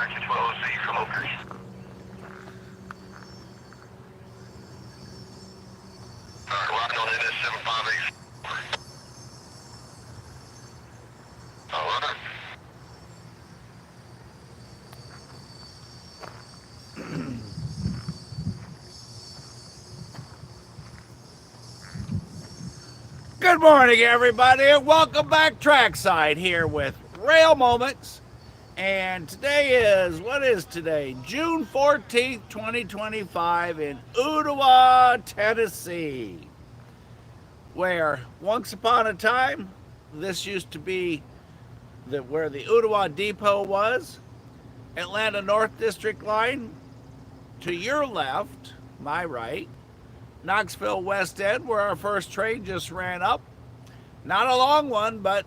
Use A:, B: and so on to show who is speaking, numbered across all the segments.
A: taxi 12Z from Oakers. Riding on NS152. Alright.
B: Good morning, everybody, and welcome back trackside here with Rail Moments. And today is, what is today? June 14th, 2025 in Ooltewah, Tennessee, where once upon a time, this used to be where the Ooltewah Depot was, Atlanta North District line. To your left, my right, Knoxville West End, where our first train just ran up. Not a long one, but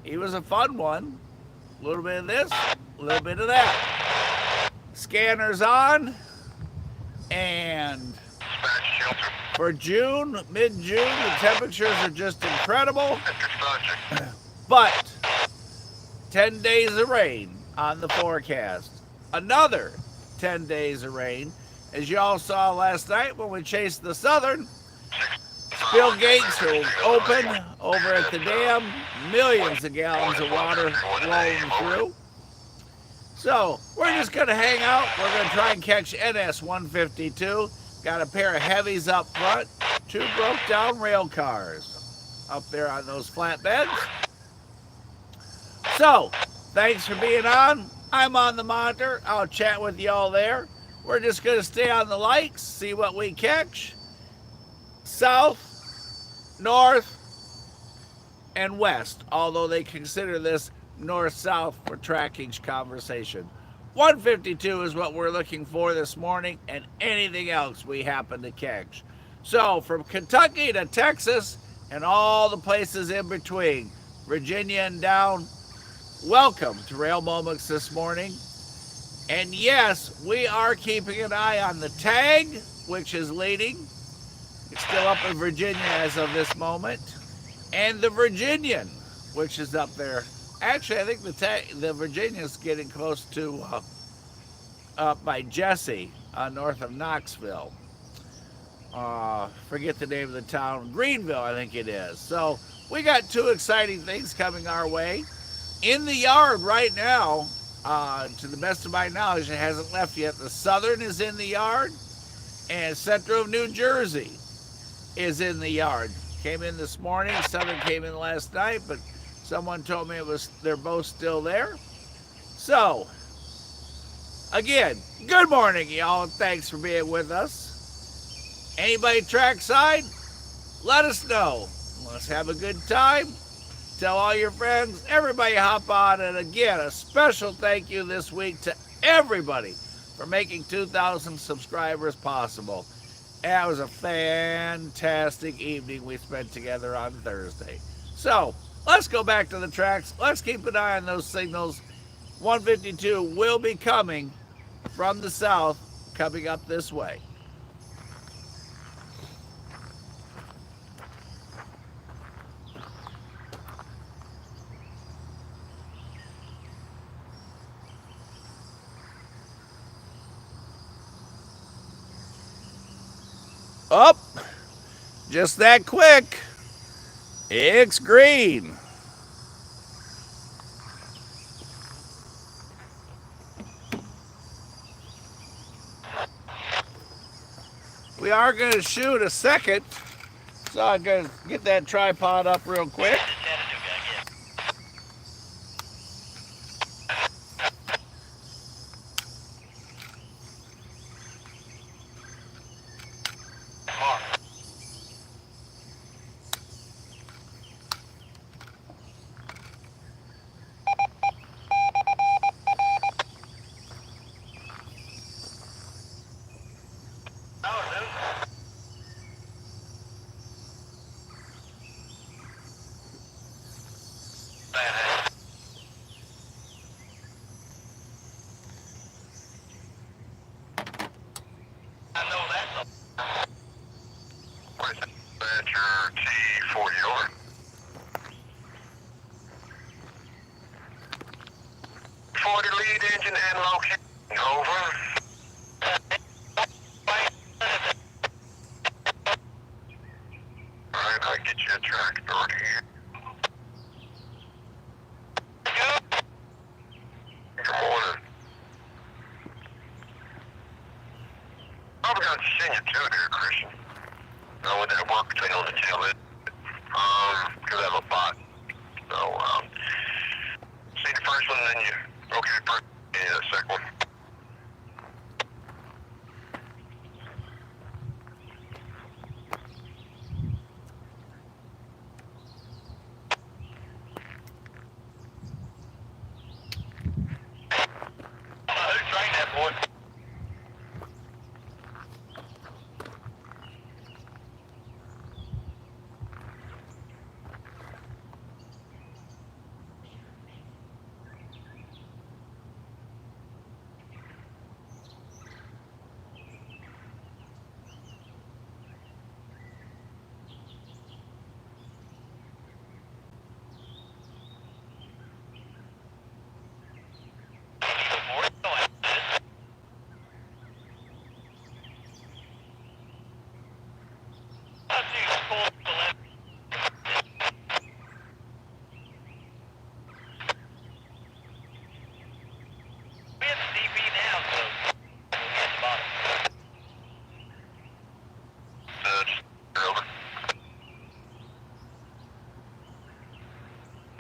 B: it was a fun one. A little bit of this, a little bit of that. Scanners on, and for June, mid-June, the temperatures are just incredible. But 10 days of rain on the forecast. Another 10 days of rain. As y'all saw last night when we chased the Southern, spill gates are open over at the dam. Millions of gallons of water flowing through. So we're just going to hang out. We're going to try and catch NS152. Got a pair of heavies up front. 2 broke down rail cars up there on those flatbeds. So thanks for being on. I'm on the monitor. I'll chat with y'all there. We're just going to stay on the lights, see what we catch. South, north, and west, although they consider this north-south for tracking conversation. 152 is what we're looking for this morning, and anything else we happen to catch. So from Kentucky to Texas and all the places in between, Virginia and down, welcome to Rail Moments this morning. And yes, we are keeping an eye on the tag, which is leading. It's still up in Virginia as of this moment. And the Virginian, which is up there. Actually, I think the Virginia's getting close to up by Jesse, north of Knoxville. Forget the name of the town. Greenville, I think it is. So we got 2 exciting things coming our way. In the yard right now, to the best of my knowledge, it hasn't left yet. The Southern is in the yard, and Central of New Jersey is in the yard. Came in this morning. Southern came in last night, but someone told me they're both still there. So, again, good morning, y'all. Thanks for being with us. Anybody trackside? Let us know. Let's have a good time. Tell all your friends, everybody hop on. And again, a special thank you this week to everybody for making 2,000 subscribers possible. That was a fantastic evening we spent together on Thursday. So let's go back to the tracks. Let's keep an eye on those signals. 152 will be coming from the south, coming up this way. Up, just that quick. It's green. We are going to shoot a second, so I'm going to get that tripod up real quick.
A: T40 lead engine and location. Over. Alright, I'll get you a track start here. Good morning. Probably got to send you two there, Christian. With that work between on the tail end. Because I have a bot. So, see the first one, then you, okay, first, yeah, the second one. Who trained that boy?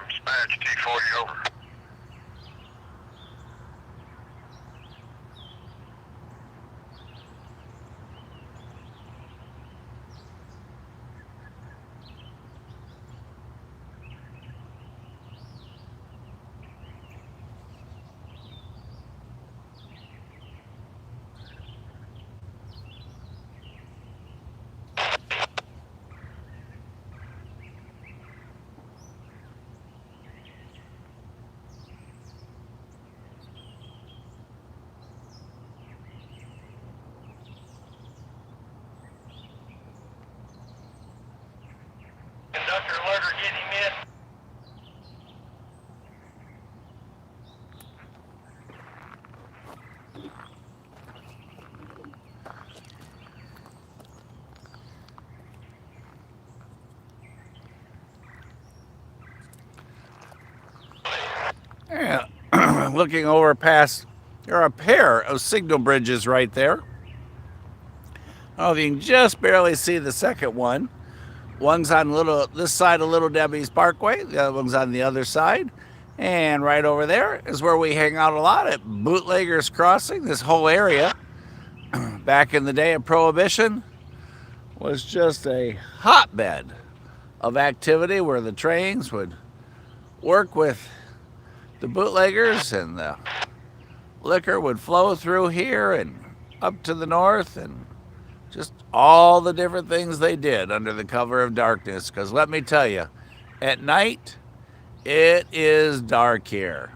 A: Dispatch T40 over. Conductor alert or getting him in.
B: Yeah. Looking over past, there are a pair of signal bridges right there. Oh, you can just barely see the second one. One's on this side of Little Debbie's Parkway. The other one's on the other side. And right over there is where we hang out a lot at Bootleggers Crossing. This whole area, back in the day of Prohibition, was just a hotbed of activity where the trains would work with the bootleggers and the liquor would flow through here and up to the north, and just all the different things they did under the cover of darkness. Because let me tell you, at night, it is dark here.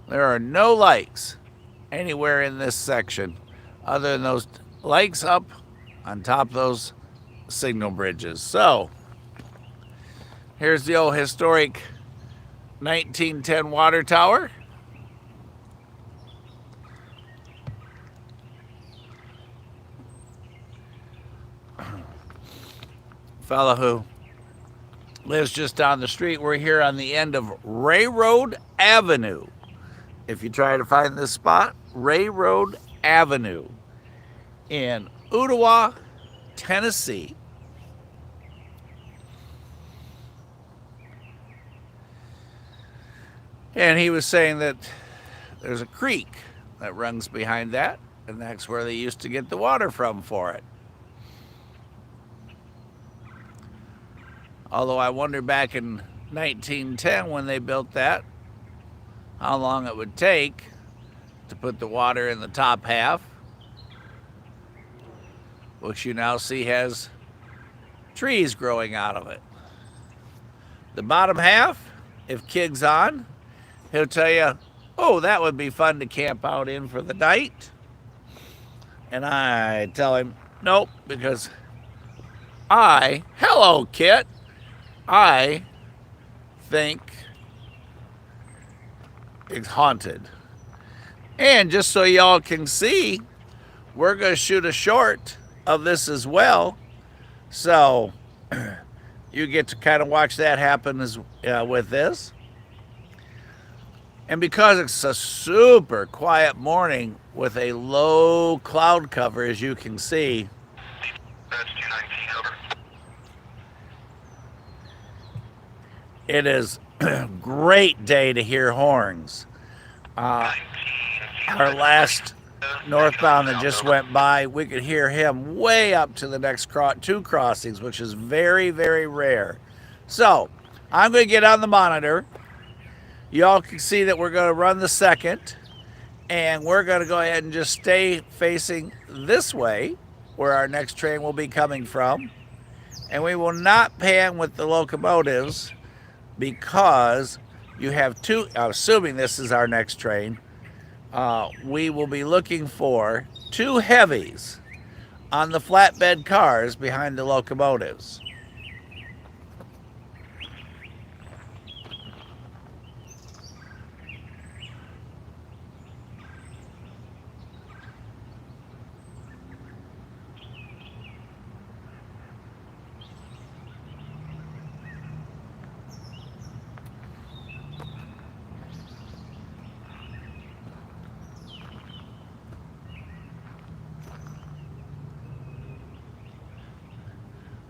B: There are no lights anywhere in this section other than those lights up on top of those signal bridges. So, here's the old historic 1910 water tower. Fellow who lives just down the street. We're here on the end of Railroad Avenue. If you try to find this spot, Railroad Avenue in Ooltewah, Tennessee. And he was saying that there's a creek that runs behind that, and that's where they used to get the water from for it. Although I wonder back in 1910 when they built that, how long it would take to put the water in the top half, which you now see has trees growing out of it. The bottom half, if Kig's on, he'll tell you, oh, that would be fun to camp out in for the night. And I tell him, nope, because hello, Kit, I think it's haunted. And just so y'all can see, we're going to shoot a short of this as well. So you get to kind of watch that happen as with this. And because it's a super quiet morning with a low cloud cover, as you can see,
A: That's 219 over.
B: it is a great day to hear horns.
A: 19.
B: Our last northbound that just went by, we could hear him way up to the next two crossings, which is very, very rare. So I'm going to get on the monitor. Y'all can see that we're going to run the second, and we're going to go ahead and just stay facing this way where our next train will be coming from. And we will not pan with the locomotives because you have two, assuming this is our next train, we will be looking for two heavies on the flatbed cars behind the locomotives.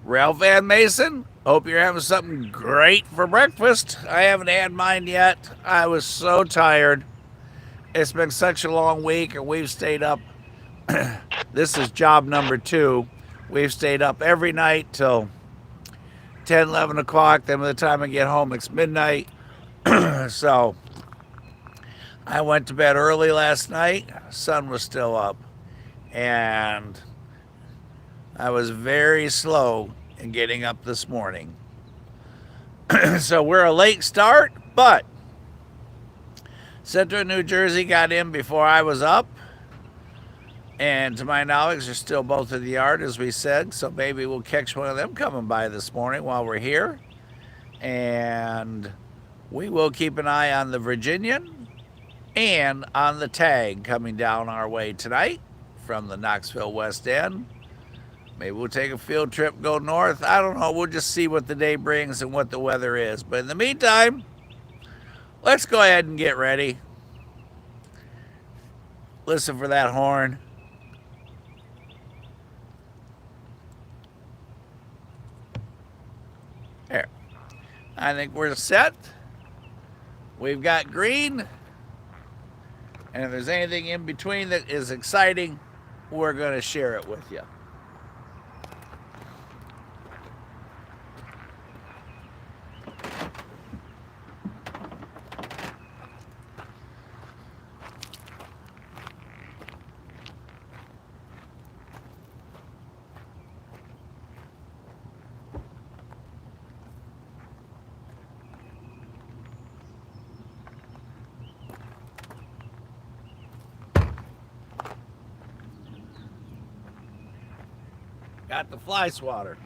B: Ralph Van Mason, hope you're having something great for breakfast. I haven't had mine yet. I was so tired. It's been such a long week, and we've stayed up. This is job number 2. We've stayed up every night till 10, 11 o'clock. Then by the time I get home, it's midnight. So I went to bed early last night. Sun was still up. And I was very slow in getting up this morning. So we're a late start, but Central New Jersey got in before I was up. And to my knowledge, they're still both in the yard, as we said. So maybe we'll catch one of them coming by this morning while we're here. And we will keep an eye on the Virginian and on the tag coming down our way tonight from the Knoxville West End. Maybe we'll take a field trip, go north. I don't know. We'll just see what the day brings and what the weather is. But in the meantime, let's go ahead and get ready. Listen for that horn. There. I think we're set. We've got green. And if there's anything in between that is exciting, we're going to share it with you. Got the fly swatter.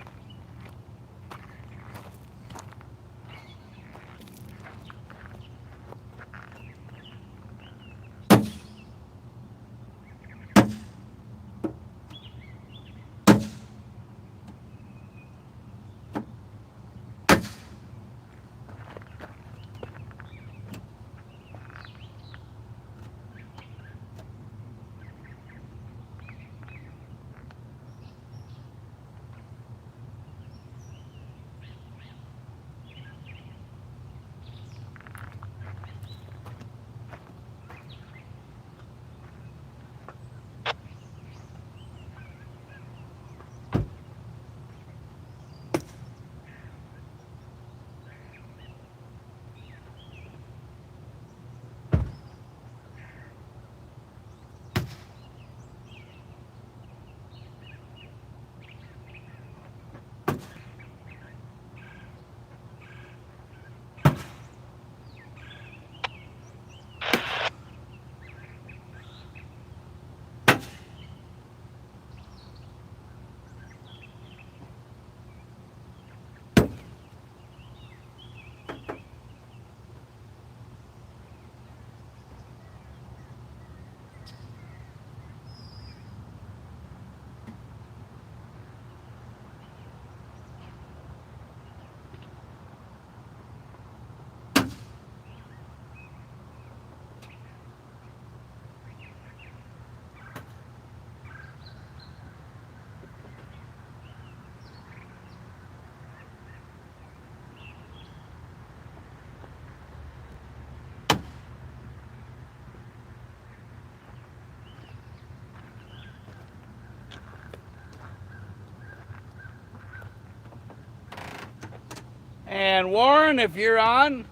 B: And Warren, if you're on,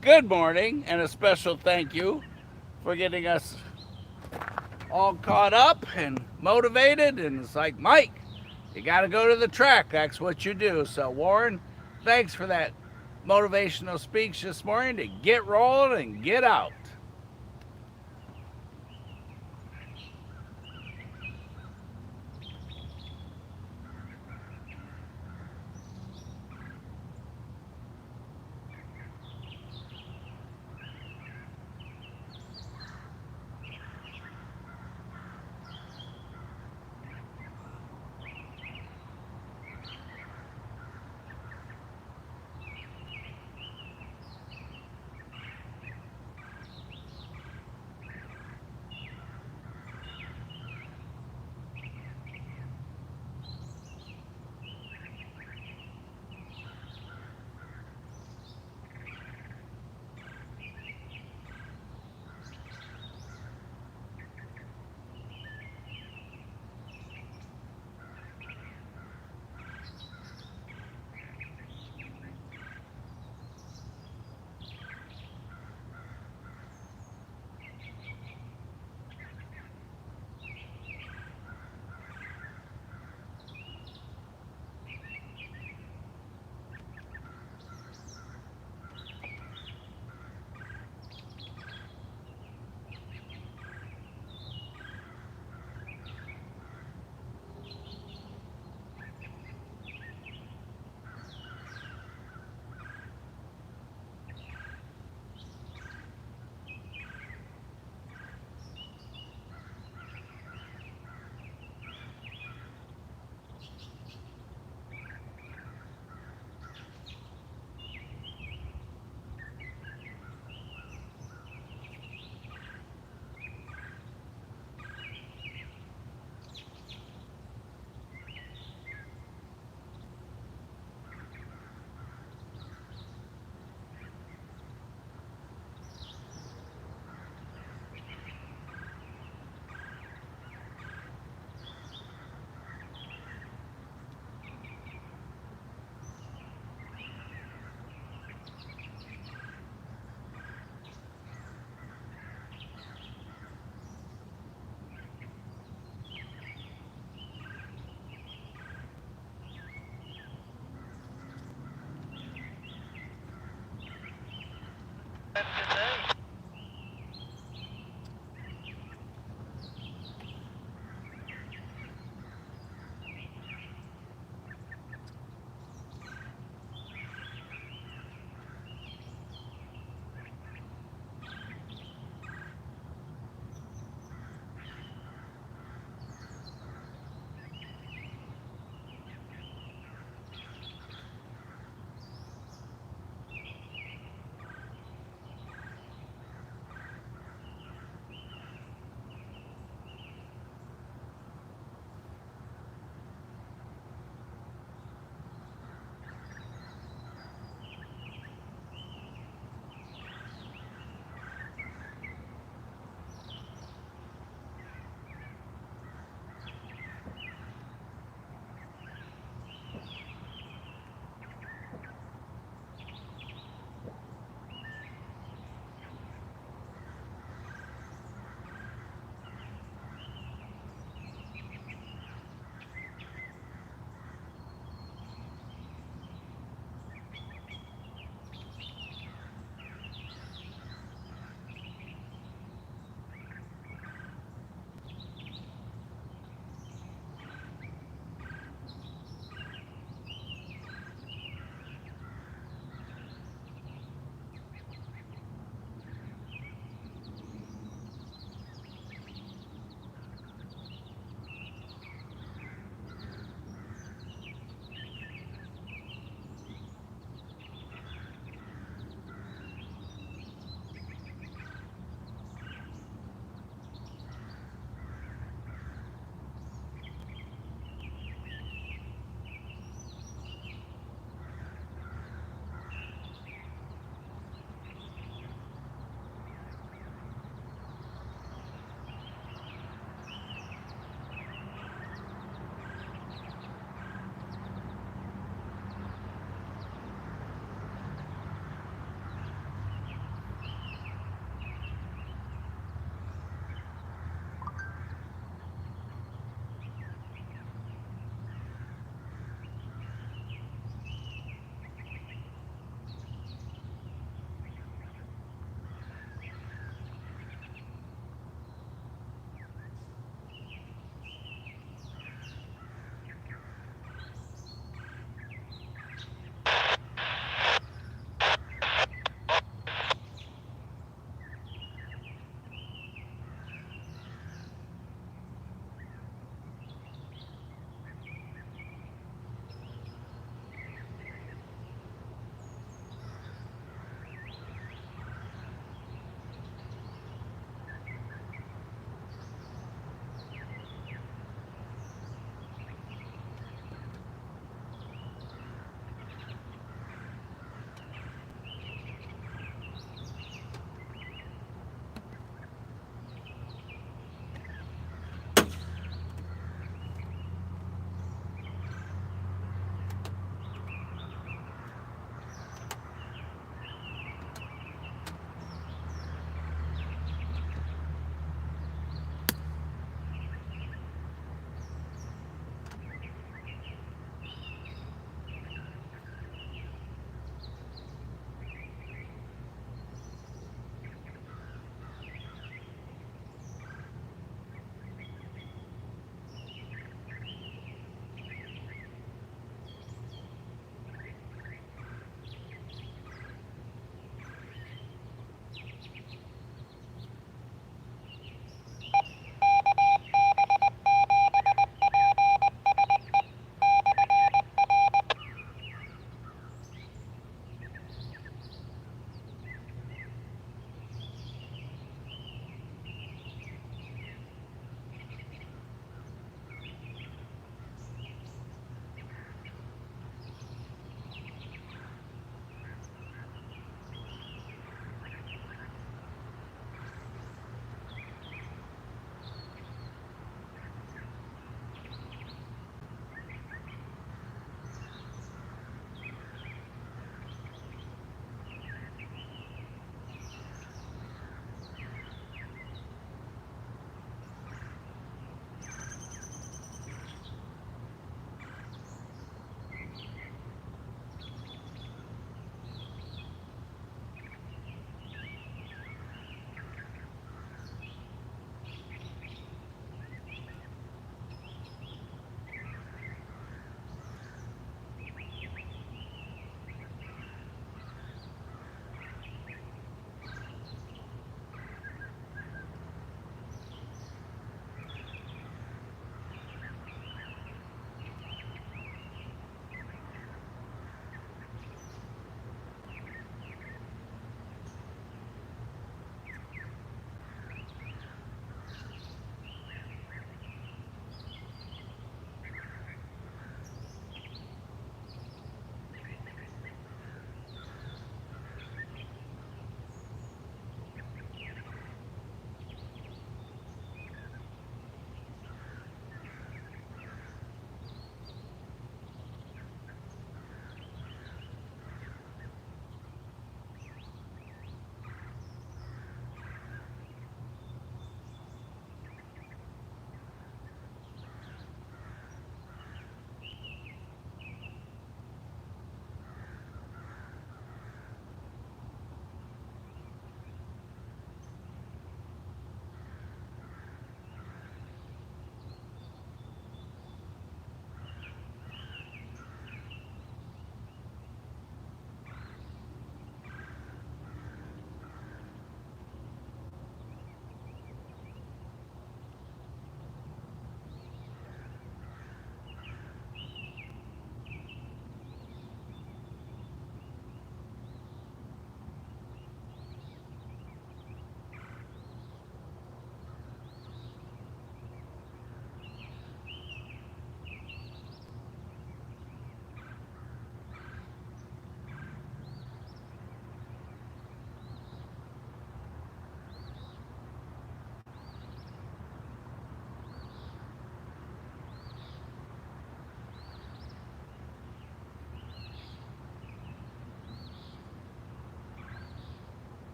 B: good morning, and a special thank you for getting us all caught up and motivated. And it's like, Mike, you got to go to the track. That's what you do. So, Warren, thanks for that motivational speech this morning to get rolling and get out.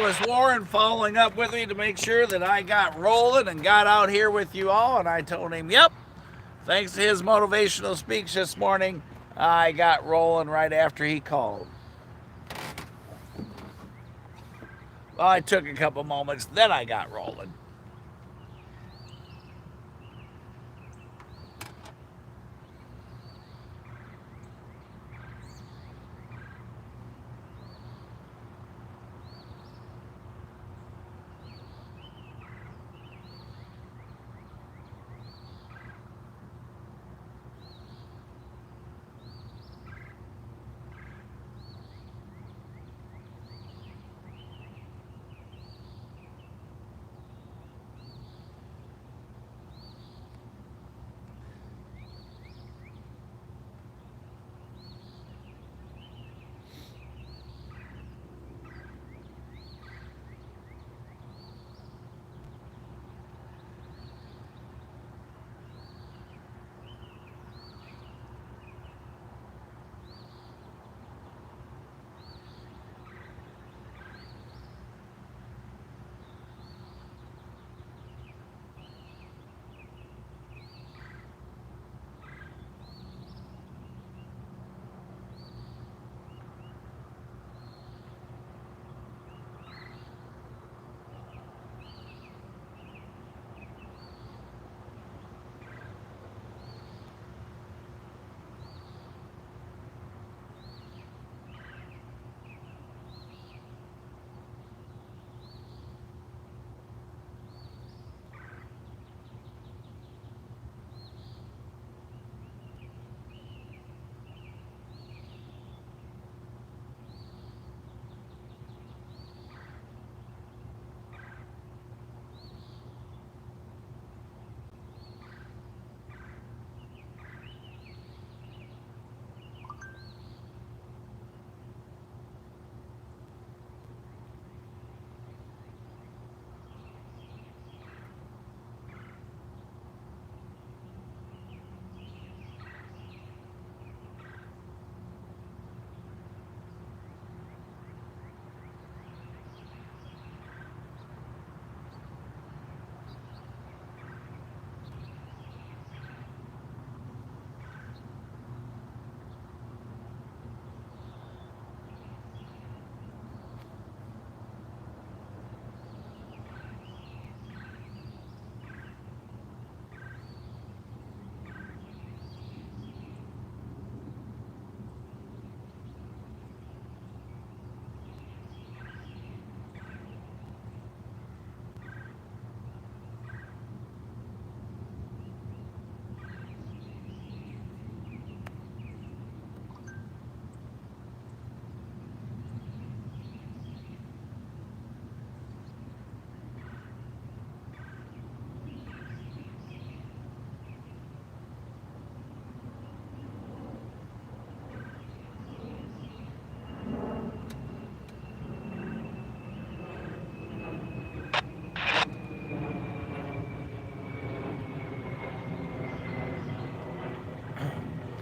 B: that was Warren following up with me to make sure that I got rolling and got out here with you all. And I told him, yep, thanks to his motivational speech this morning, I got rolling right after he called. Well, I took a couple moments, then I got rolling.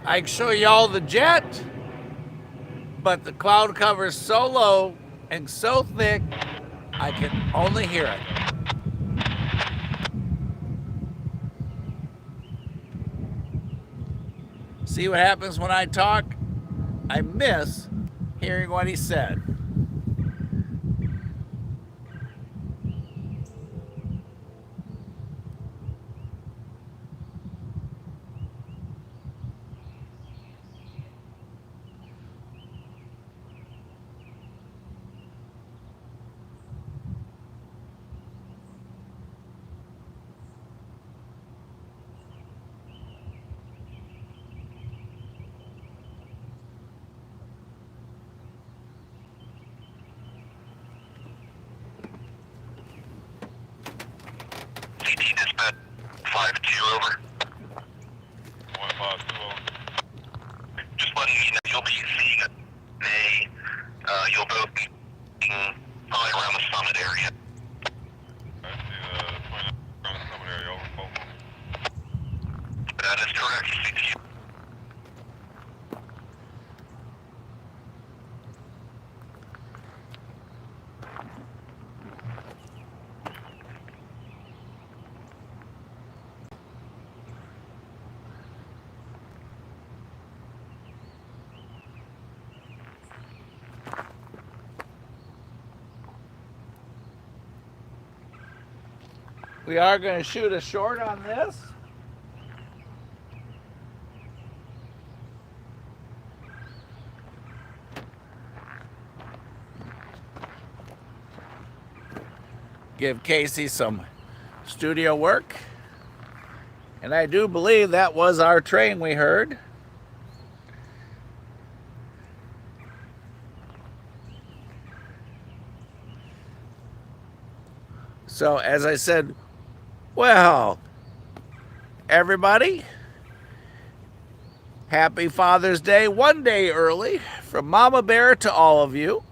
B: I can show you all the jet, but the cloud cover is so low and so thick, I can only hear it. See what happens when I talk? I miss hearing what he said.
A: CT dispatch 5-2 over.
C: 152 over.
A: Just letting you know you'll be seeing it. You'll both be probably around the summit area.
C: I see the 29 around the summit area over both of them.
A: That is correct, CT.
B: We are going to shoot a short on this. Give Casey some studio work. And I do believe that was our train we heard. So as I said, well, everybody, happy Father's Day, one day early, from Mama Bear to all of you.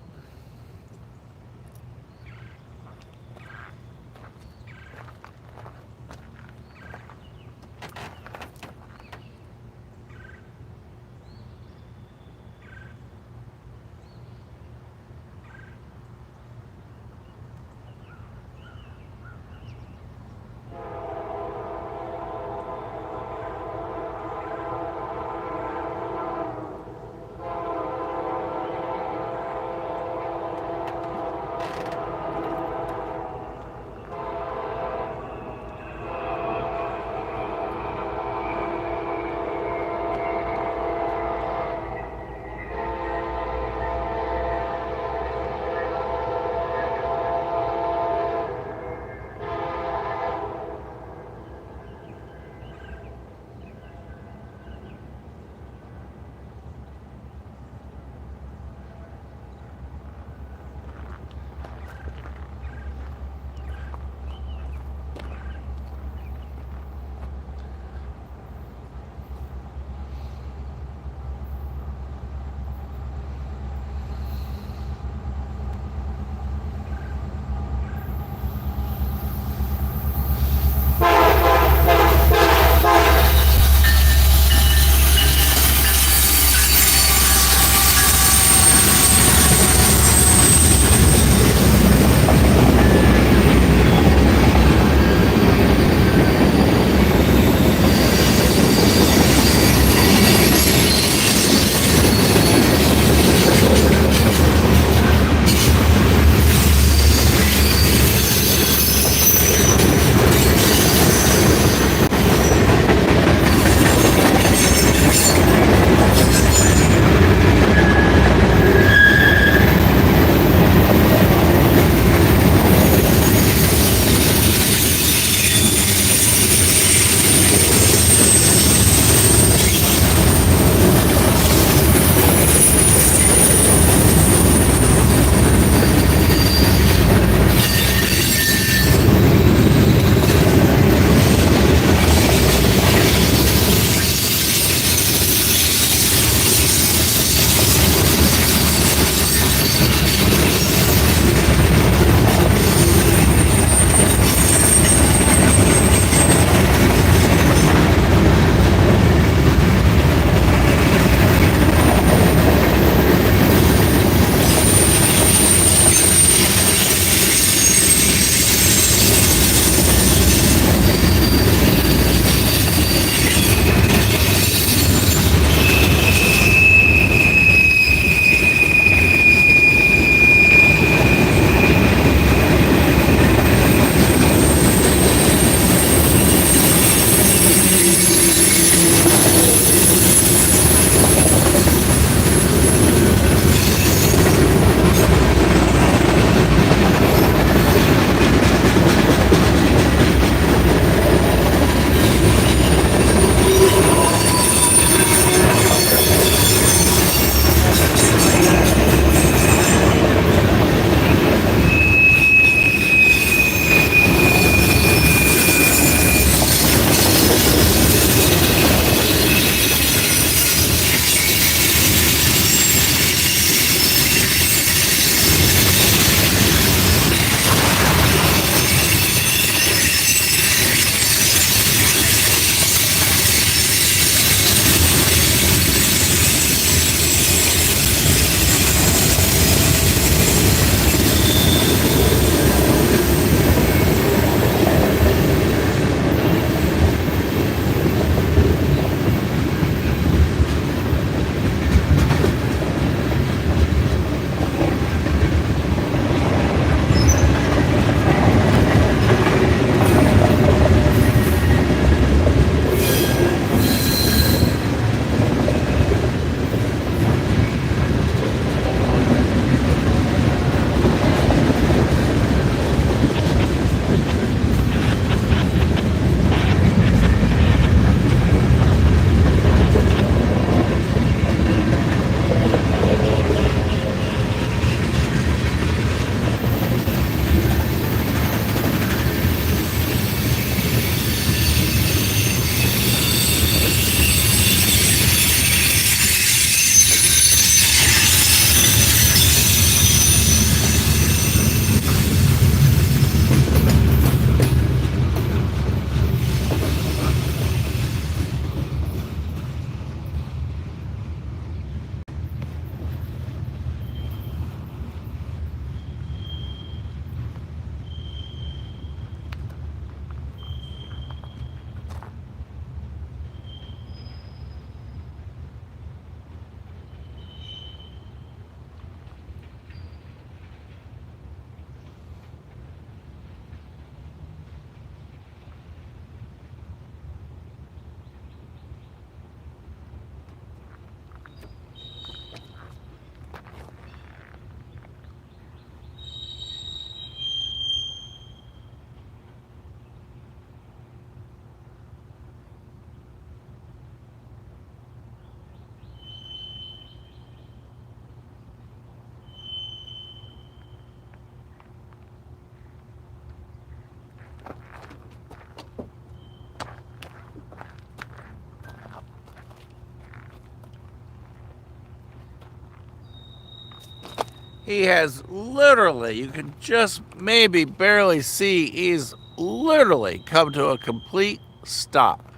B: He has literally, you can just maybe barely see, he's literally come to a complete stop.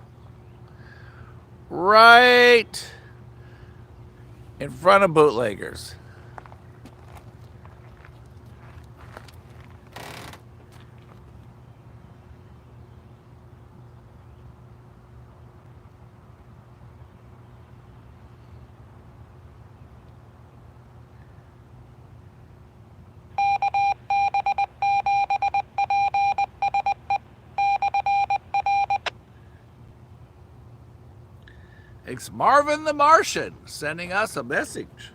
B: Right in front of bootleggers. It's Marvin the Martian sending us a message.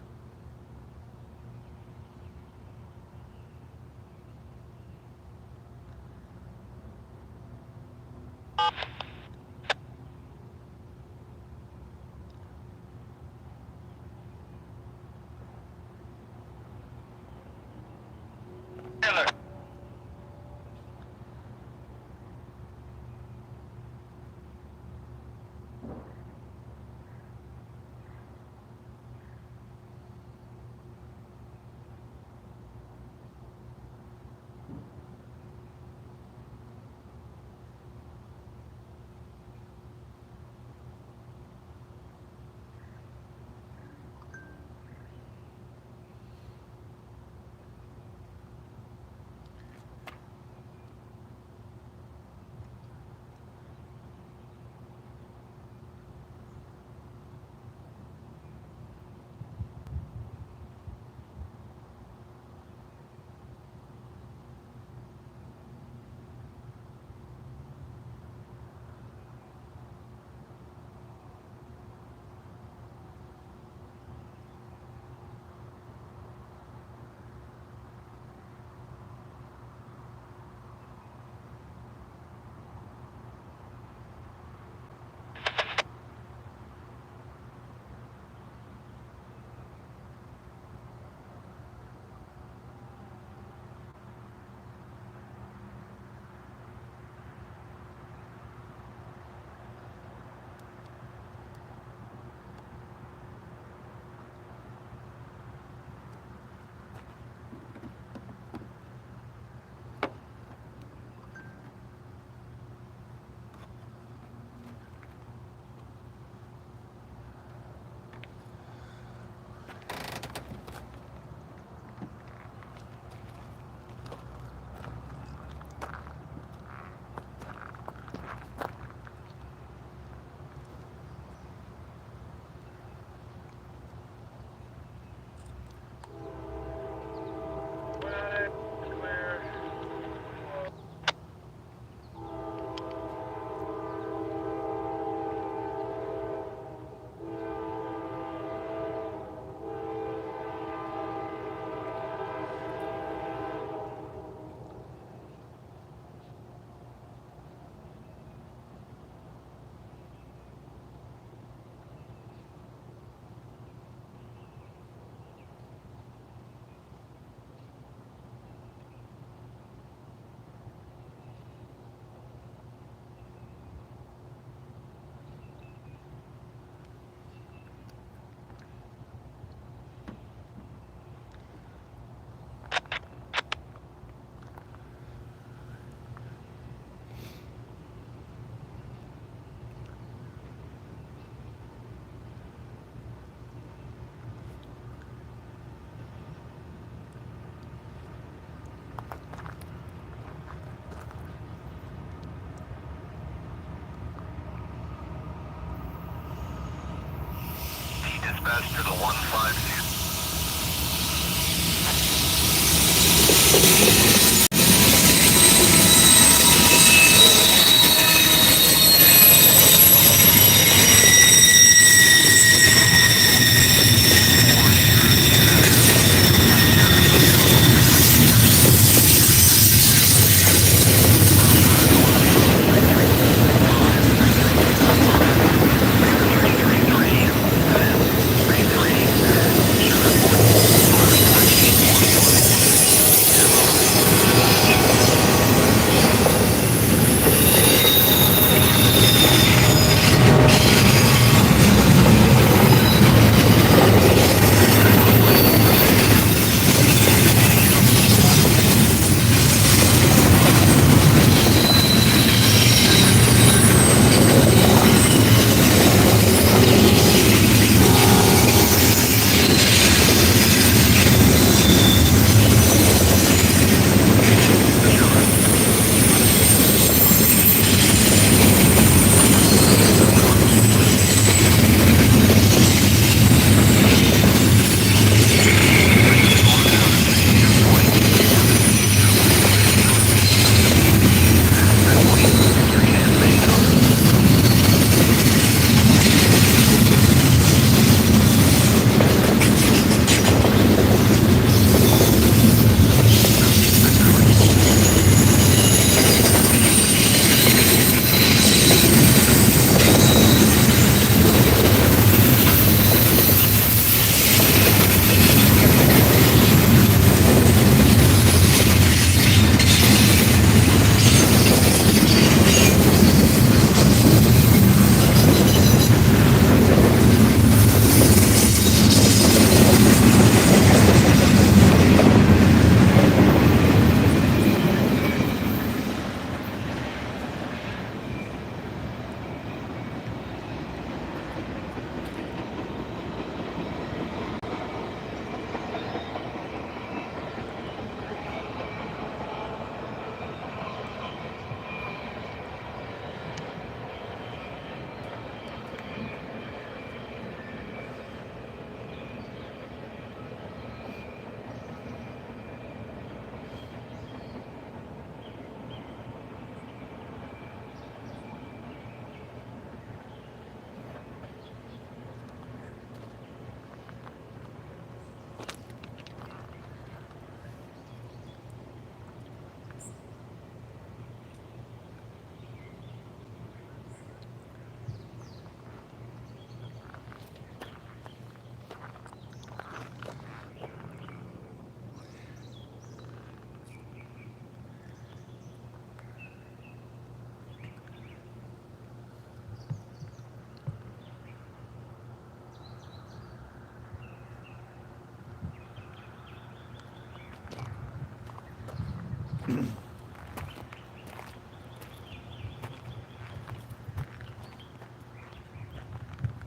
A: Taylor. Dispatch to the 152.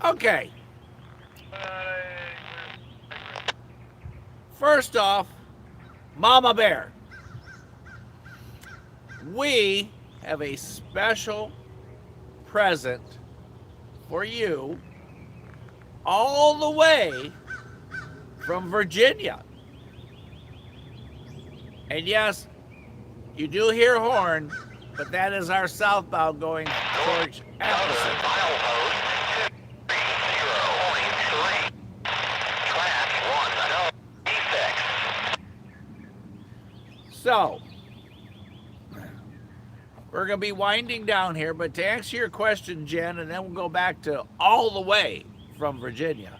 B: Okay. First off, Mama Bear, we have a special present for you all the way from Virginia. And yes, you do hear a horn, but that is our southbound going towards Appleton.
A: Milepost 230.3. Track 1, no defects.
B: So, we're going to be winding down here, but to answer your question, Jen, and then we'll go back to all the way from Virginia.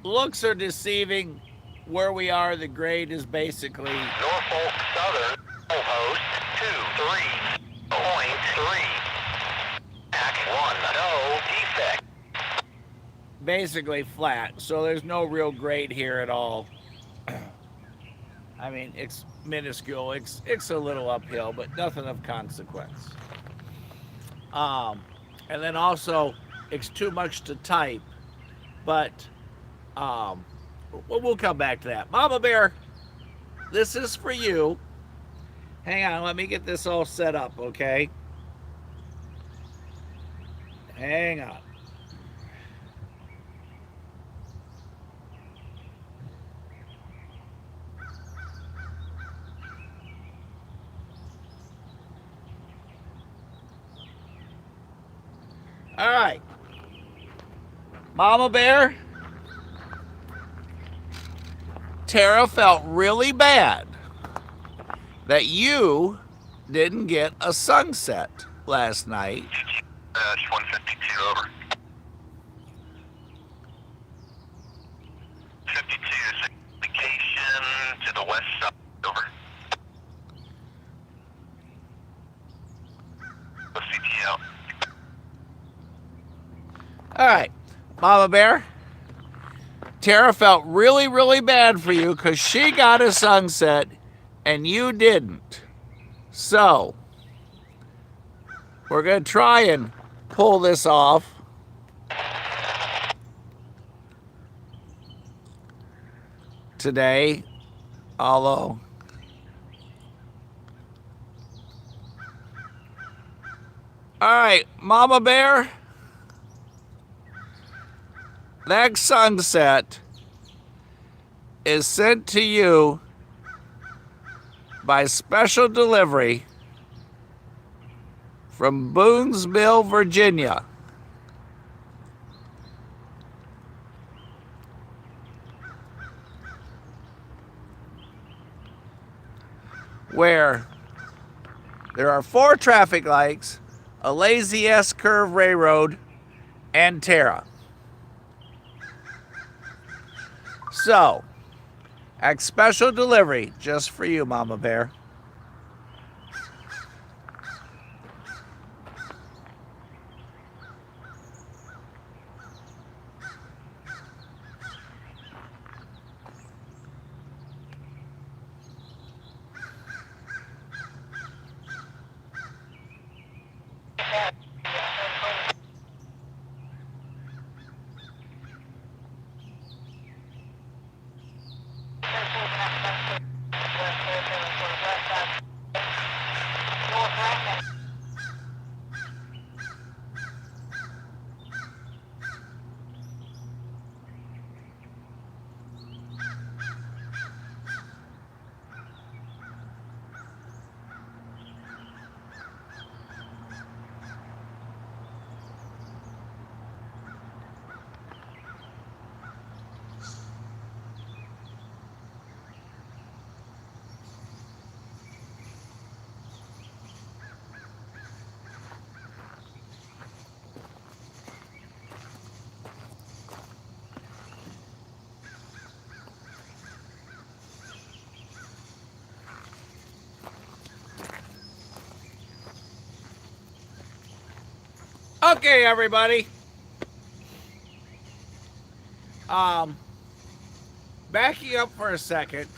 B: Looks are deceiving. Where we are, the grade is basically
A: Norfolk Southern, milepost 230.3. Track 1, no defect.
B: basically flat, so there's no real grade here at all. I mean, it's minuscule. It's a little uphill, but nothing of consequence. And then also, it's too much to type, but we'll come back to that. Mama Bear, this is for you. Hang on, let me get this all set up, okay? Hang on. All right. Mama Bear, Tara felt really bad that you didn't get a sunset last night.
A: NS152 over. 52 signification to the west side, over. The CTL.
B: All right, Mama Bear, Tara felt really, really bad for you because she got a sunset and you didn't. So, we're going to try and pull this off. Today, although all right, Mama Bear, that sunset is sent to you by special delivery from Boonsville, Virginia. Where there are 4 traffic lights, a lazy S-curve railroad, and Tara. So, a special delivery just for you, Mama Bear. Okay, everybody. Backing up for a second,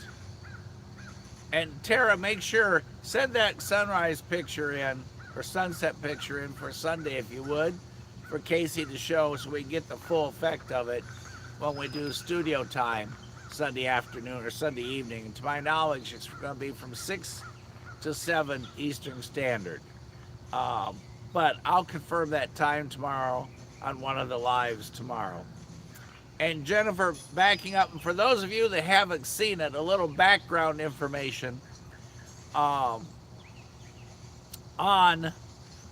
B: and Tara, make sure, send that sunrise picture in, or sunset picture in for Sunday if you would, for Casey to show so we can get the full effect of it when we do studio time Sunday afternoon or Sunday evening. And to my knowledge, it's going to be from 6 to 7 Eastern Standard. But I'll confirm that time tomorrow on one of the lives tomorrow. And Jennifer, backing up, and for those of you that haven't seen it, a little background information on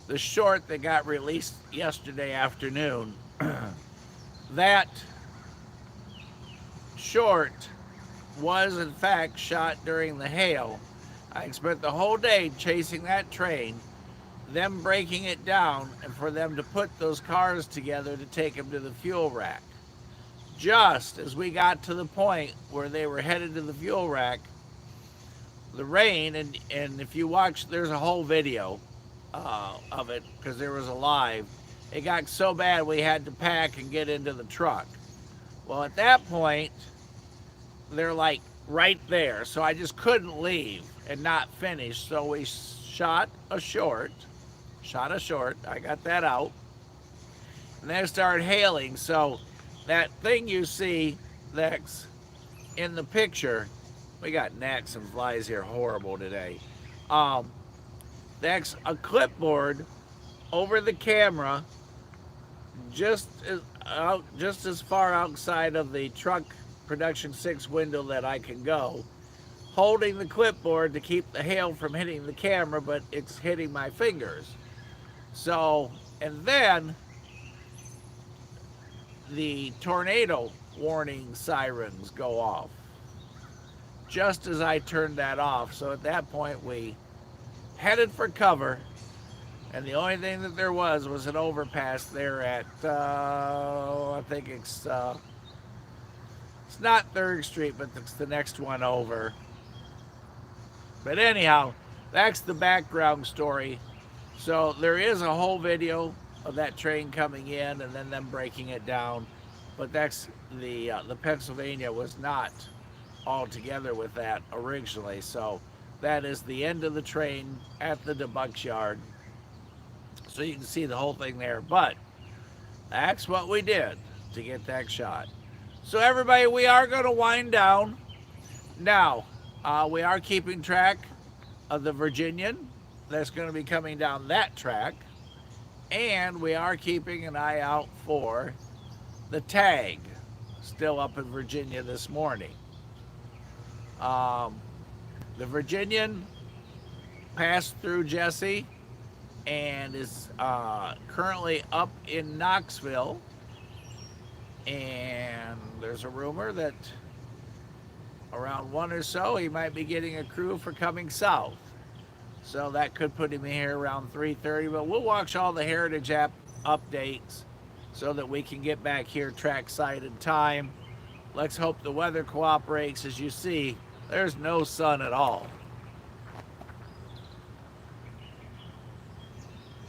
B: the short that got released yesterday afternoon. That short was in fact shot during the hail. I spent the whole day chasing that train, them breaking it down, and for them to put those cars together to take them to the fuel rack. Just as we got to the point where they were headed to the fuel rack, the rain, and if you watch, there's a whole video of it because there was a live. It got so bad we had to pack and get into the truck. Well, at that point, they're like right there, so I just couldn't leave and not finish. So we shot a short. I got that out, and then it started hailing. So that thing you see that's in the picture, we got gnats and flies here horrible today. That's a clipboard over the camera, just as far outside of the truck production 6 window that I can go, holding the clipboard to keep the hail from hitting the camera, but it's hitting my fingers. So, and then the tornado warning sirens go off just as I turned that off. So at that point we headed for cover, and the only thing that there was an overpass there at I think it's not 3rd Street, but it's the next one over. But anyhow, that's the background story. So there is a whole video of that train coming in and then them breaking it down, but that's the Pennsylvania was not all together with that originally. So that is the end of the train at the debux yard. So you can see the whole thing there, but that's what we did to get that shot. So everybody, we are going to wind down. Now, we are keeping track of the Virginian that's going to be coming down that track. And we are keeping an eye out for the tag, still up in Virginia this morning. The Virginian passed through Jesse and is currently up in Knoxville. And there's a rumor that around 1 or so he might be getting a crew for coming south. So that could put him here around 3:30, but we'll watch all the Heritage app updates so that we can get back here trackside in time. Let's hope the weather cooperates. As you see, there's no sun at all.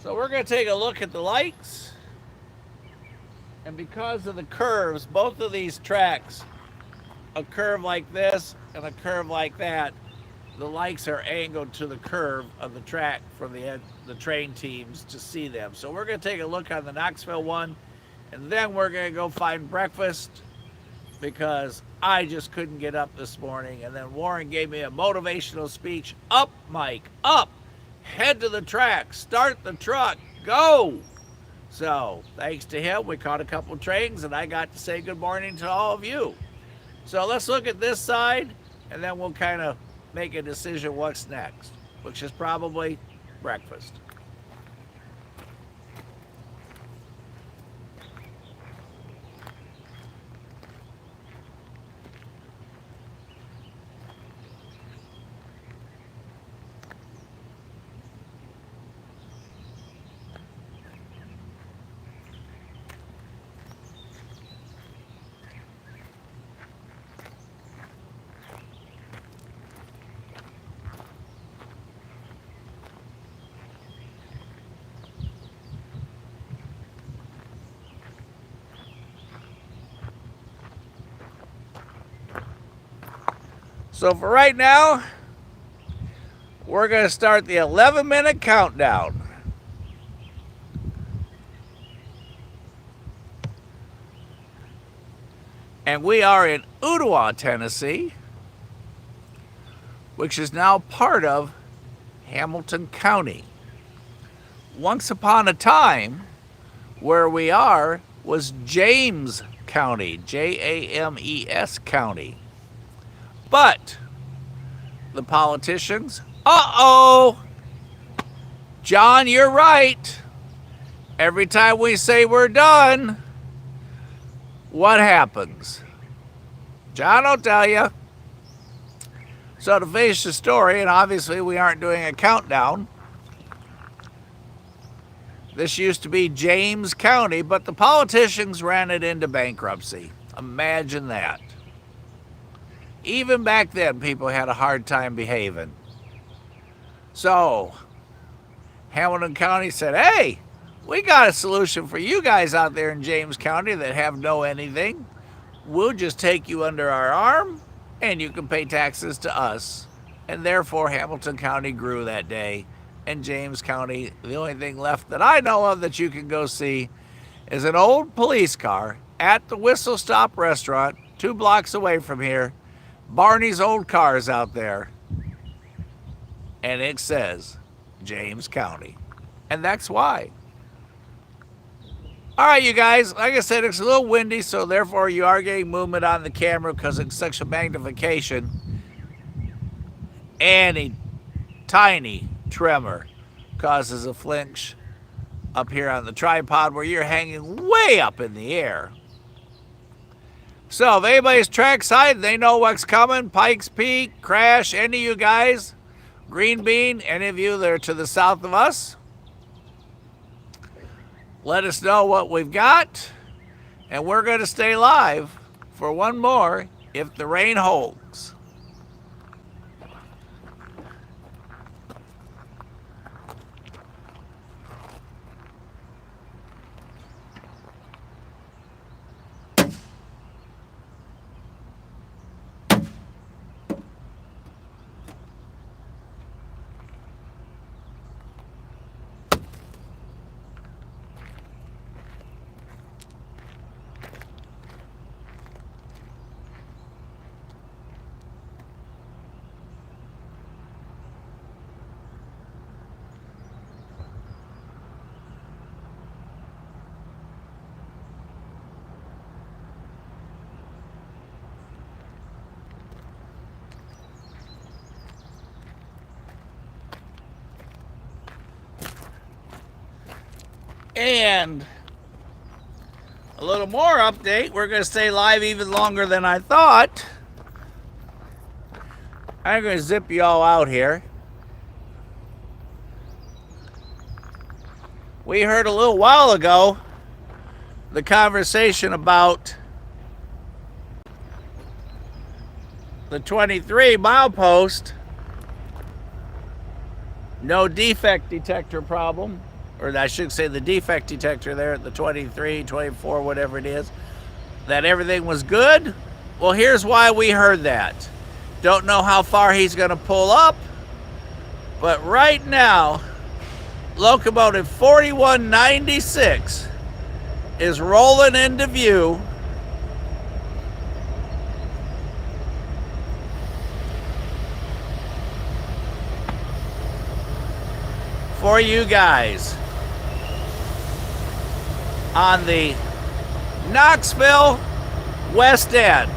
B: So we're going to take a look at the lights. And because of the curves, both of these tracks, a curve like this and a curve like that, the lights are angled to the curve of the track for the train teams to see them. So we're going to take a look on the Knoxville one, and then we're going to go find breakfast because I just couldn't get up this morning. And then Warren gave me a motivational speech. Up, Mike, up, head to the track, start the truck, go. So thanks to him, we caught a couple trains, and I got to say good morning to all of you. So let's look at this side, and then we'll kind of make a decision what's next, which is probably breakfast. So for right now, we're going to start the 11-minute countdown. And we are in Ooltewah, Tennessee, which is now part of Hamilton County. Once upon a time, where we are was James County, James County. But the politicians, John, you're right. Every time we say we're done, what happens? John will tell you. So to finish the story, and obviously we aren't doing a countdown, this used to be James County, but the politicians ran it into bankruptcy. Imagine that. Even back then, people had a hard time behaving. So Hamilton County said, hey, we got a solution for you guys out there in James County that have no anything. We'll just take you under our arm and you can pay taxes to us. And therefore Hamilton County grew that day. And James County, the only thing left that I know of that you can go see is an old police car at the Whistle Stop restaurant 2 blocks away from here. Barney's old car's out there. And it says James County. And that's why. All right, you guys, like I said, it's a little windy, so therefore you are getting movement on the camera because it's such a magnification. Any tiny tremor causes a flinch up here on the tripod where you're hanging way up in the air. So if anybody's trackside, they know what's coming. Pikes Peak, Crash, any of you guys, Green Bean, any of you that are to the south of us, let us know what we've got, and we're going to stay live for one more if the rain holds. And a little more update. We're going to stay live even longer than I thought. I'm going to zip you all out here. We heard a little while ago the conversation about the 23 milepost no defect detector problem. Or I should say the defect detector there at the 23, 24, whatever it is, that everything was good. Well, here's why we heard that. Don't know how far he's going to pull up, but right now, locomotive 4196 is rolling into view. For you guys on the Knoxville West End.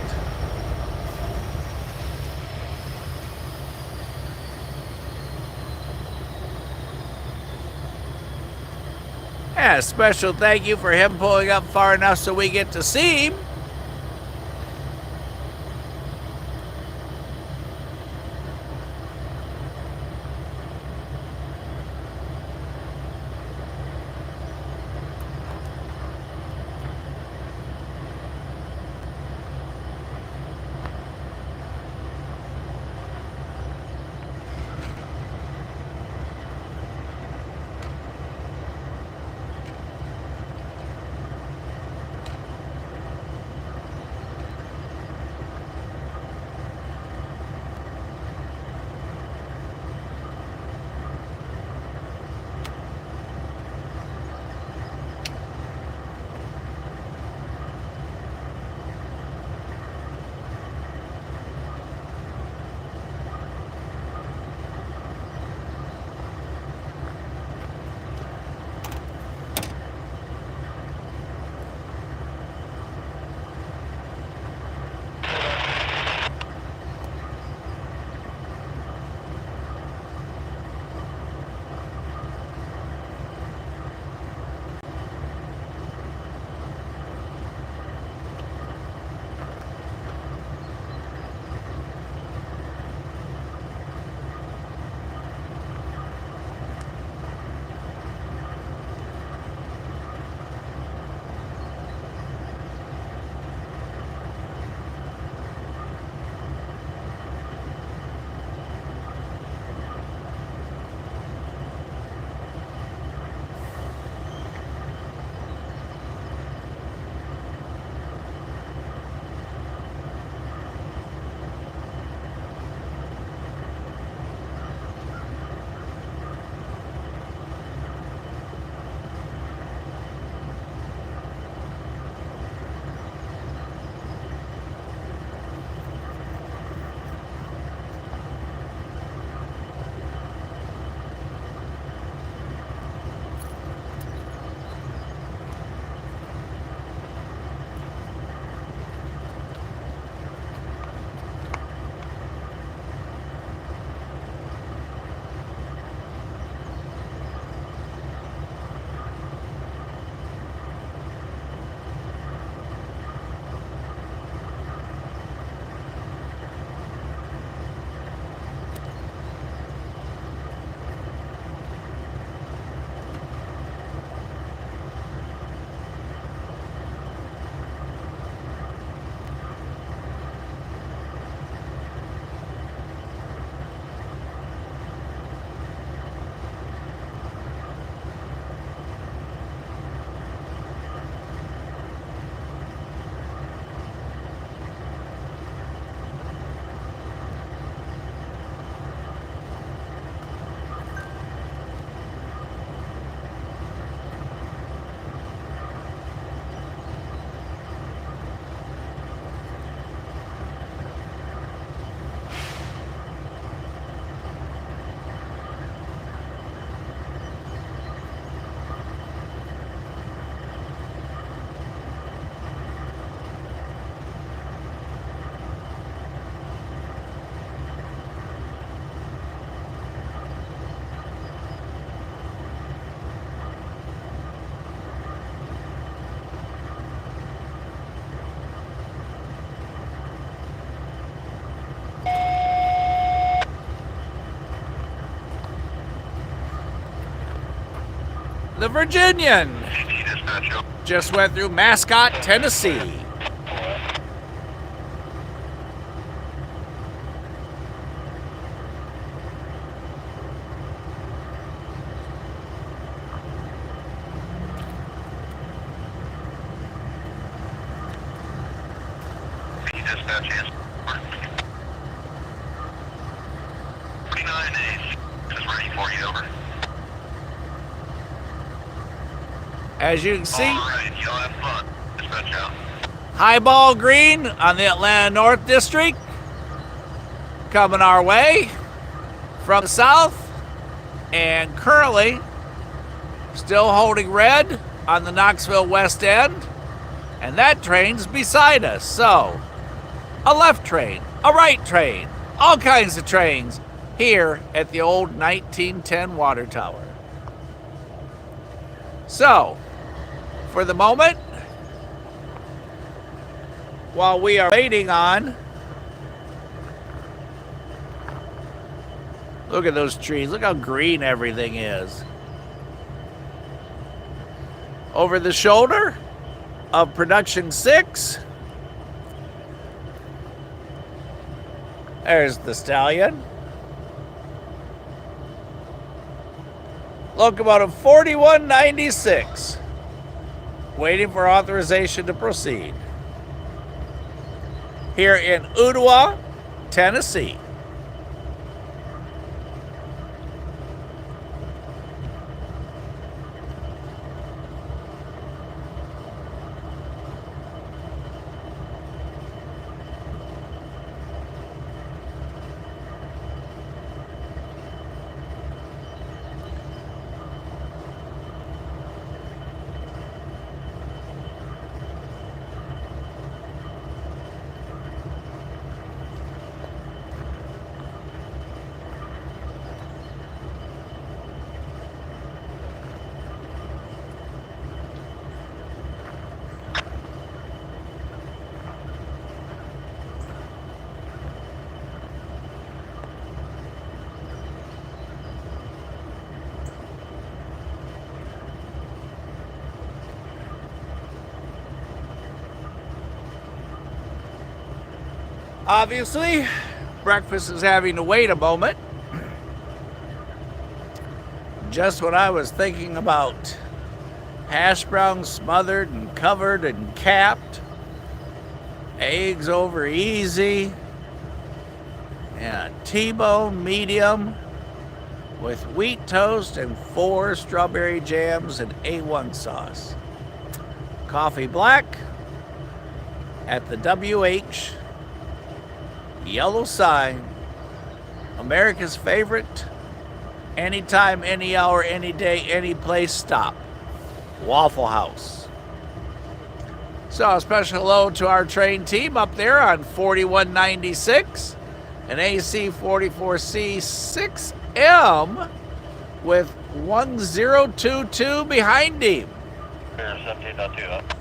B: And a special thank you for him pulling up far enough so we get to see him. The Virginian
A: PT dispatch, over.
B: just went through Mascot, Tennessee.
A: PT dispatch is 49 is ready for you, over.
B: As you can see,
A: Alright, y'all have fun. Dispatch out.
B: highball green on the Atlanta North District coming our way from the south, and currently still holding red on the Knoxville West End, and that train's beside us. So a left train, a right train, all kinds of trains here at the old 1910 water tower. So for the moment, while we are waiting on, look at those trees, look how green everything is. Over the shoulder of production 6, there's the stallion. Locomotive 4196, waiting for authorization to proceed. Here in Ooltewah, Tennessee. Obviously, breakfast is having to wait a moment. Just when I was thinking about hash browns smothered and covered and capped, eggs over easy, and a T-bone medium with wheat toast and 4 strawberry jams and A1 sauce. Coffee black at the WH yellow sign, America's favorite, anytime, any hour, any day, any place stop, Waffle House. So a special hello to our train team up there on 4196 and AC 44C 6M with 1022 behind him.
A: Here's 17.2 up.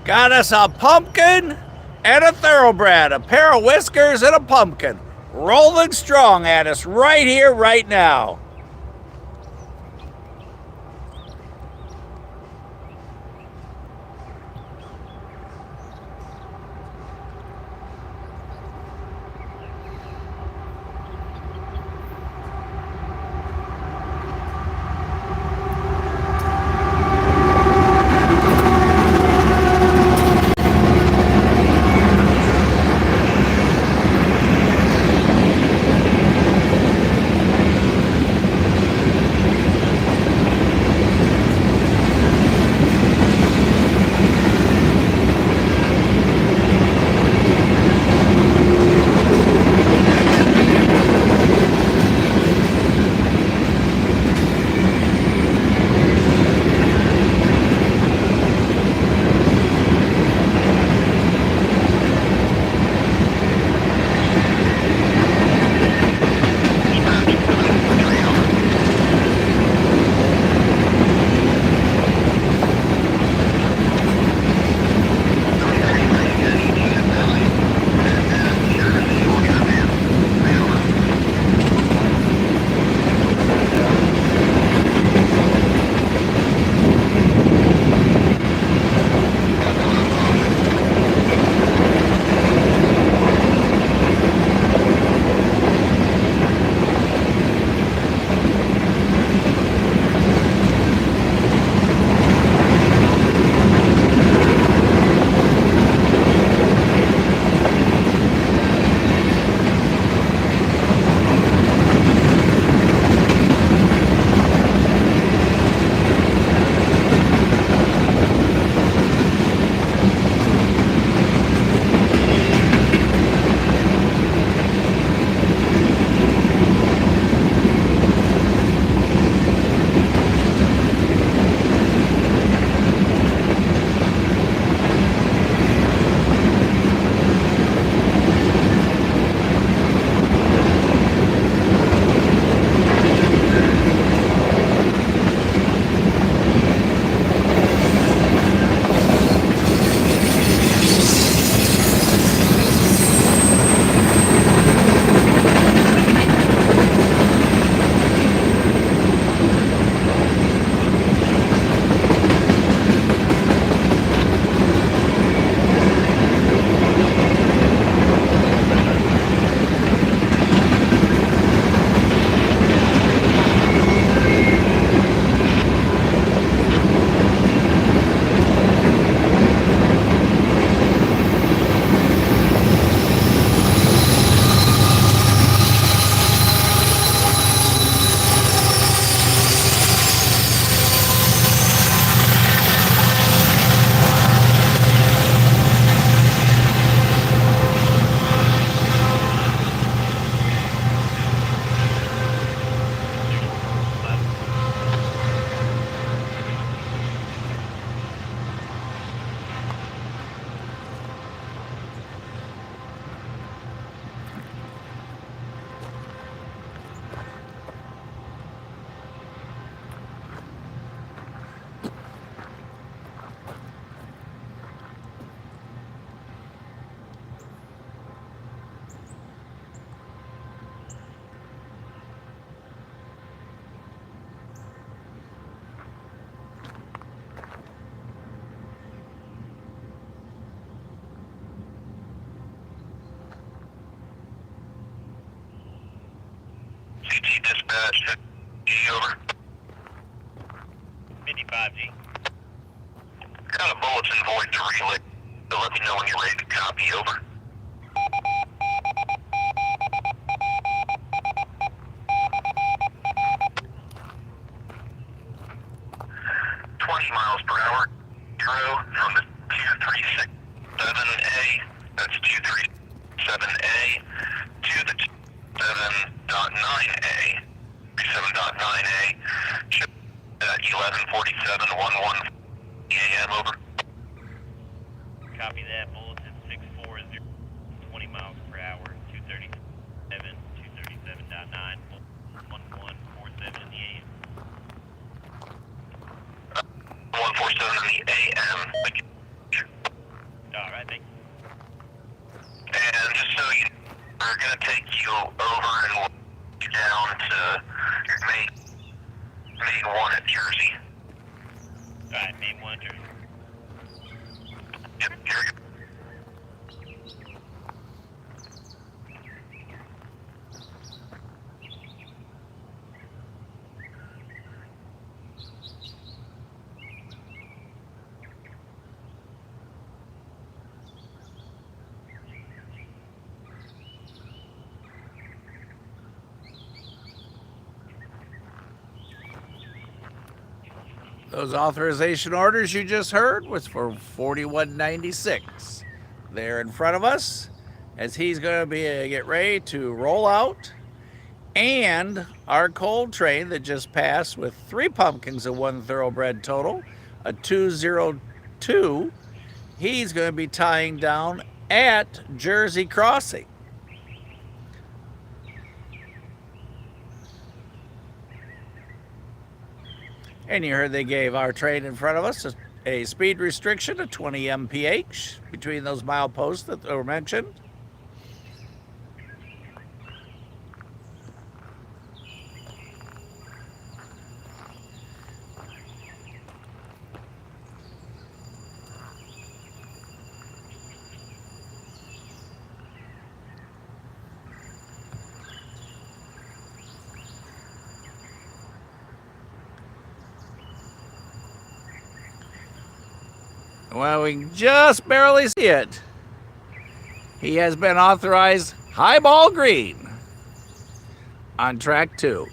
B: Got us a pumpkin and a thoroughbred, a pair of whiskers and a pumpkin, rolling strong at us right here, right now.
A: CT dispatch, G over.
D: 55G.
A: Got a bulletin void to relay, so let me know when you're ready to copy, over. Miles per hour, Drew, from the 237A, that's 237A, to the 7.9A, 7.9A, ship at 11:47:11 a.m. over.
D: Copy that. Bulletin 640, 20 miles per hour, 237, 237.9, 1147 in the AM.
A: 147 in the AM.
D: All right, thank you.
A: And just so you, we're going to take you over and down to main 1 at Jersey.
D: All right, main 1, Jersey.
A: Yep, here you go.
B: Those authorization orders you just heard was for 4196. There in front of us, as he's going to be get ready to roll out, and our cold train that just passed with 3 pumpkins and 1 thoroughbred total, a 202. He's going to be tying down at Jersey Crossing. And you heard they gave our train in front of us a speed restriction of 20 mph between those mileposts that were mentioned. Well, we can just barely see it. He has been authorized highball green on track 2.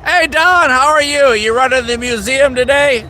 B: Hey Don, how are you? You running the museum today?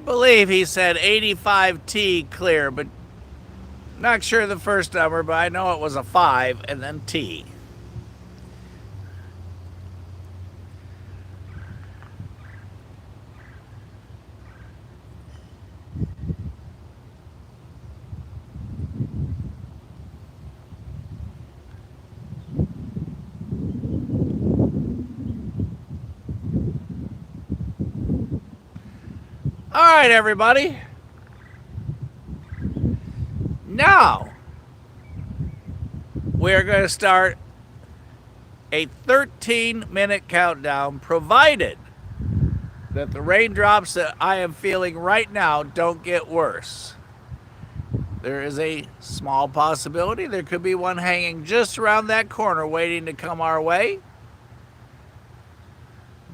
B: believe he said 85T clear, but not sure the first number, but I know it was a 5 and then T. All right, everybody. Now, we're going to start a 13-minute countdown, provided that the raindrops that I am feeling right now don't get worse. There is a small possibility there could be one hanging just around that corner waiting to come our way.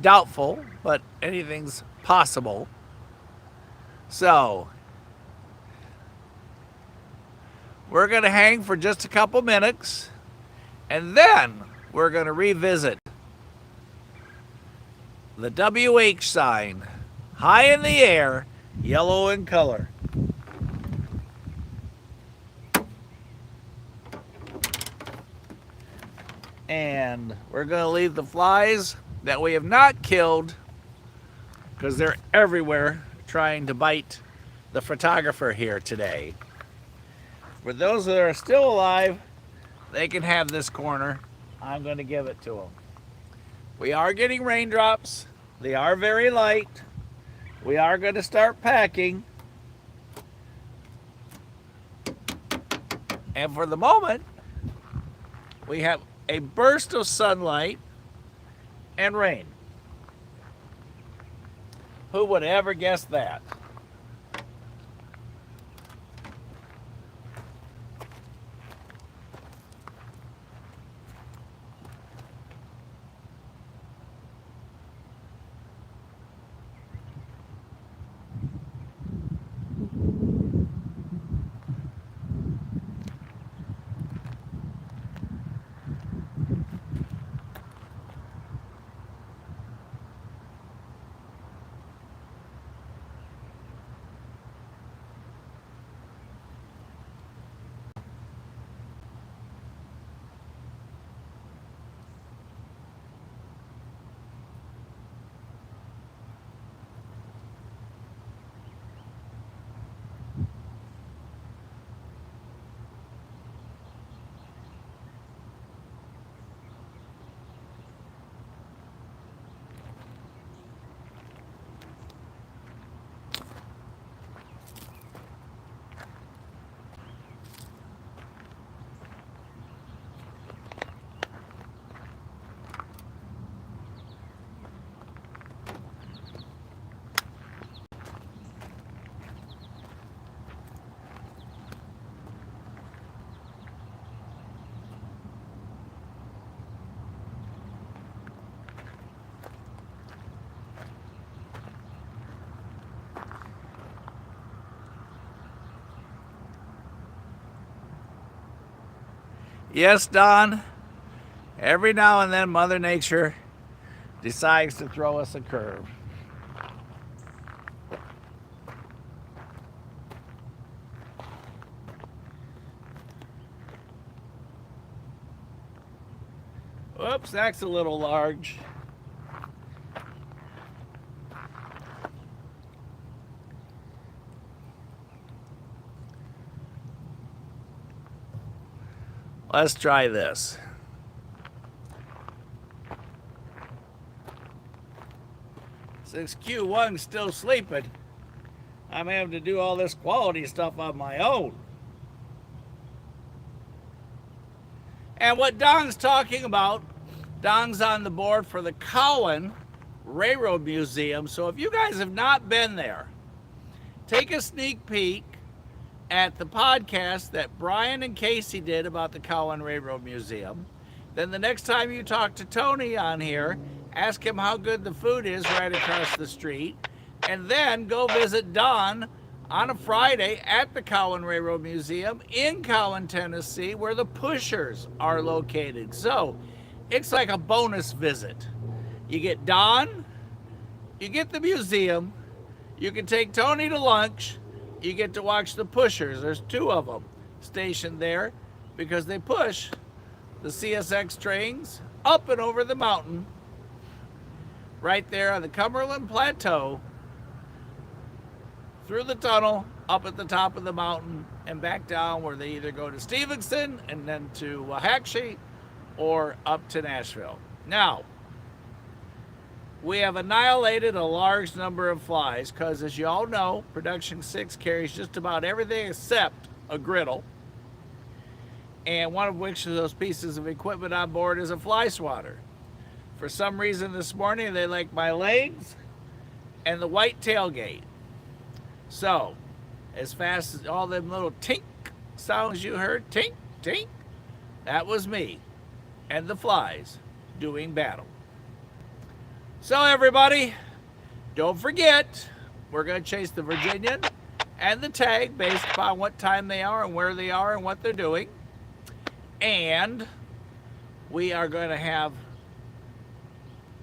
B: Doubtful, but anything's possible. So, we're going to hang for just a couple minutes, and then we're going to revisit the WH sign, high in the air, yellow in color. And we're going to leave the flies that we have not killed, because they're everywhere, trying to bite the photographer here today. For those that are still alive, they can have this corner. I'm going to give it to them. We are getting raindrops. They are very light. We are going to start packing. And for the moment, we have a burst of sunlight and rain. Who would ever guess that? Yes, Don, every now and then Mother Nature decides to throw us a curve. Whoops, that's a little large. Let's try this. Since Q1's still sleeping, I'm having to do all this quality stuff on my own. And what Don's talking about, Don's on the board for the Cowan Railroad Museum. So if you guys have not been there, take a sneak peek at the podcast that Brian and Casey did about the Cowan Railroad Museum. Then the next time you talk to Tony on here, ask him how good the food is right across the street. And then go visit Don on a Friday at the Cowan Railroad Museum in Cowan, Tennessee, where the Pushers are located. So it's like a bonus visit. You get Don, you get the museum, You can take Tony to lunch. You get to watch the pushers. There's 2 of them stationed there because they push the CSX trains up and over the mountain right there on the Cumberland Plateau, through the tunnel, up at the top of the mountain, and back down where they either go to Stevenson and then to Waxahachie or up to Nashville. Now, we have annihilated a large number of flies because, as you all know, Production 6 carries just about everything except a griddle, and one of which of those pieces of equipment on board is a fly swatter. For some reason this morning, they like my legs and the white tailgate. So, as fast as all them little tink sounds you heard, tink, tink, that was me and the flies doing battle. So everybody, don't forget, we're going to chase the Virginian and the tag based upon what time they are and where they are and what they're doing. And we are going to have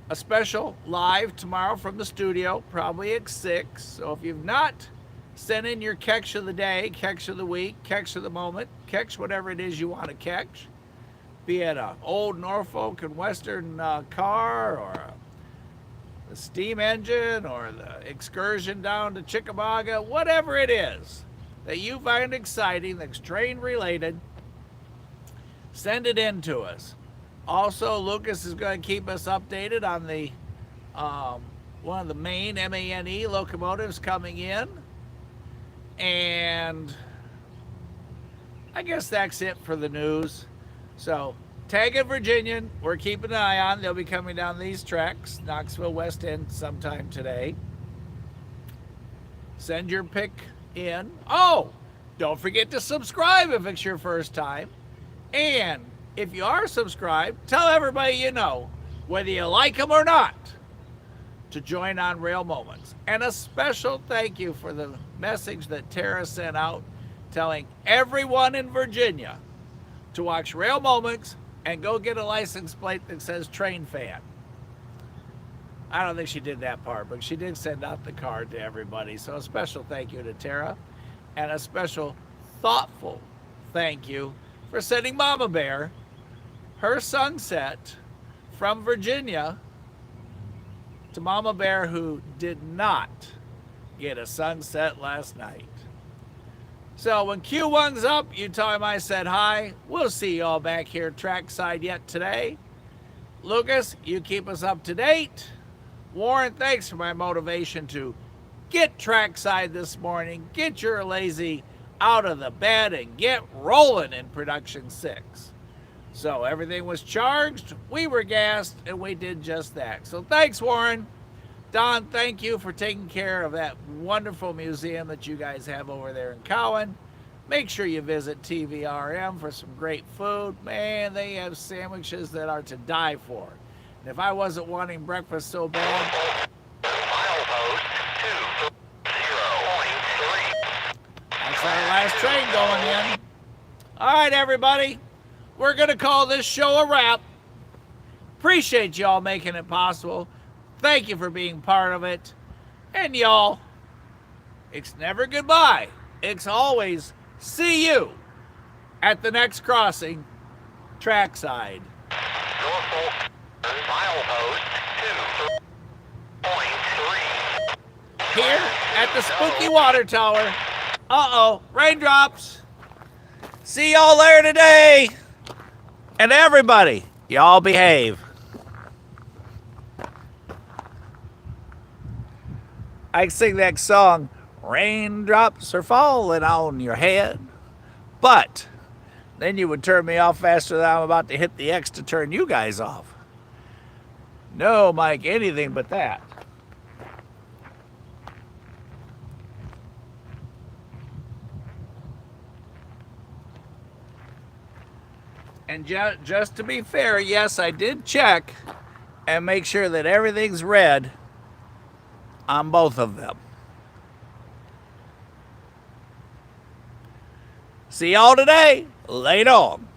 B: a special live tomorrow from the studio, probably at 6. So if you've not sent in your catch of the day, catch of the week, catch of the moment, catch whatever it is you want to catch, be it an old Norfolk and Western car, or the steam engine, or the excursion down to Chickamauga, whatever it is that you find exciting that's train related, send it in to us. Also, Lucas is going to keep us updated on the one of the main MANE locomotives coming in. And I guess that's it for the news. So, Tag and Virginian, we're keeping an eye on. They'll be coming down these tracks, Knoxville West End, sometime today. Send your pick in. Oh, don't forget to subscribe if it's your first time. And if you are subscribed, tell everybody you know, whether you like them or not, to join on Rail Moments. And a special thank you for the message that Tara sent out telling everyone in Virginia to watch Rail Moments and go get a license plate that says Train Fan. I don't think she did that part, but she did send out the card to everybody. So a special thank you to Tara, and a special thoughtful thank you for sending Mama Bear her sunset from Virginia to Mama Bear, who did not get a sunset last night. So when Q1's up, you tell him I said hi. We'll see you all back here trackside yet today. Lucas, you keep us up to date. Warren, thanks for my motivation to get trackside this morning. Get your lazy out of the bed and get rolling in Production 6. So everything was charged, we were gassed, and we did just that. So thanks, Warren. Don, thank you for taking care of that wonderful museum that you guys have over there in Cowan. Make sure you visit TVRM for some great food. Man, they have sandwiches that are to die for. And if I wasn't wanting breakfast so bad,
A: Milepost 2.3.
B: that's our last train going in. All right, everybody. We're going to call this show a wrap. Appreciate y'all making it possible. Thank you for being part of it. And y'all, it's never goodbye. It's always see you at the next crossing, trackside.
A: Norfolk, milepost 2.3.
B: Here at the Spooky Water Tower. Uh-oh, raindrops. See y'all there today. And everybody, y'all behave. I sing that song, raindrops are falling on your head. But then you would turn me off faster than I'm about to hit the X to turn you guys off. No, Mike, anything but that. And just to be fair, yes, I did check and make sure that everything's red on both of them. See y'all today. Later on.